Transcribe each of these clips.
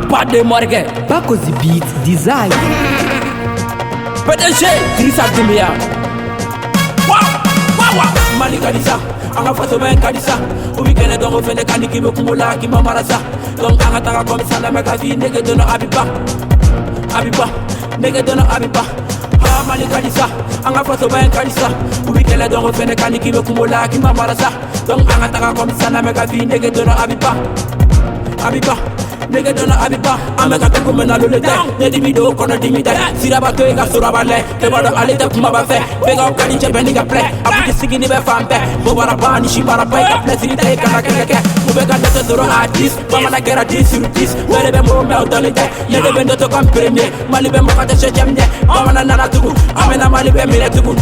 Pas de morgue. Bakozi Beat Design. PDG Drissa Doumbia. Mali Kadisa, anga faso ben Kadisa. Ubi kene dongo fene kandi kibe kumula kima marasa. Donc anga taka komisa na meka vi nege dono abiba. Nege dono abiba. Ha Mali Kadisa, anga faso ben Kadisa. Ubi kene dongo fene kandi kibe kumula kima marasa. Donc anga taka komisa na meka vi nege dono abiba. Nigga dona abiba, ameka tuku mena lulete. Nedi video kono dimite. Siraba to ega suraba le. Tebado alite kumaba fe. Bega okani chebe niga play. Abuki sigi ni be fampe. Bobara bani shibara pa ega play. Sirita eka keke. Ubeka nete doro artist. Mama na gera 10 sur 10. Wele be mo me odolite. Nede be ndoto kom premier. Mali be mo kate shechemne. Mama na nana tuku. Amena mali be mire tuku.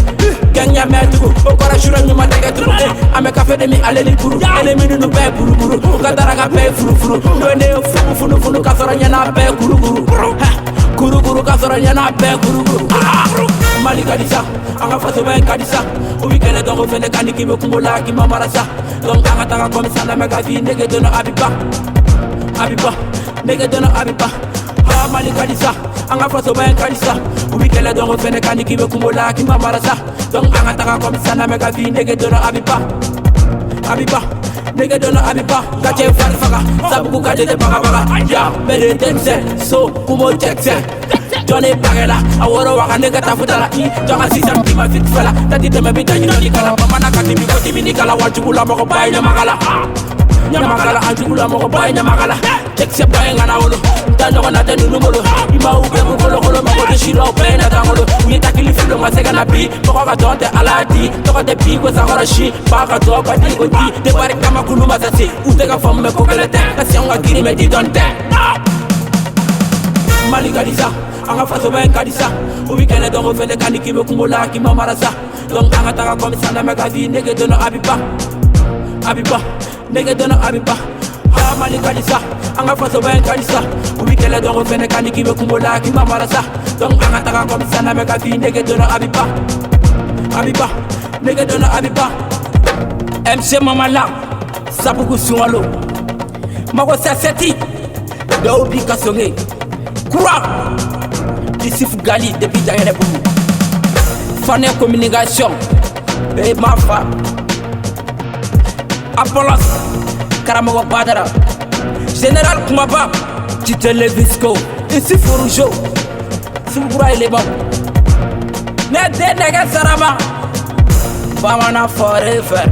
Kenya me tuku. Okora shura nyuma tege tuku. Ameka fede mi aleli kuru. Ele minu be buru buru. Ukatara ka be furu furu. Nwene funu kasora nyana be kuru kasora nyana be kuru Mali Kadisa anga faso ben Kadisa ubi kene dongo fene kandi kibe kumbola ki mamarasa donc anga taka komisa na mega vi nege dono abiba nege dono abiba ha Mali Kadisa anga faso ben Kadisa ubi kene dongo fene kandi kibe kumbola ki mamarasa donc anga taka komisa na mega vi nege dono abiba nigga don't know abiba, got your fat faga, sabu kade de baga, ya, better than so, kumo check Johnny Bagala, I wanna walk a nigga tafutala, Jama Sisam, Tima Fit Fella, that did them a bit of Nikala, Mamma Kati, Nikala, what you will have buy the Magala, Yamakala, and you will have buy the Magala, check your buying an hour, Tanona, the Numolo, Ima Ube, Shiro, Pen, and Amolo, we tackle if you don't second a beat, Moga don't the Aladi, talk the pig was a Horashi, Baga talk, I think with the Barikama Kuluma, Utega from the Coconut, that's young Agiri Medi don't Mali Kadisa, anga faso ben Kadisa, ubi kene dongo fene kandi kibe kumbola ki mamarasa, donc anga taka komisa na mega vi nege dono abiba, nege dono abiba, ha Mali Kadisa, anga faso ben Kadisa, ubi kene dongo fene kandi kibe kumbola ki mamarasa, donc anga taka komisa na mega vi nege dono abiba, nege dono abiba, MC Mamala, sabuku sualo, mago saseti, dobi kasonge. Courant Dissif Gali depuis derrière vous Fanny communication et ma femme Apollos Karamogo Badara Général Kumaba Tite Levisco Ici Furujo Sibura il est bon Nede Nega Sarama Bamana forever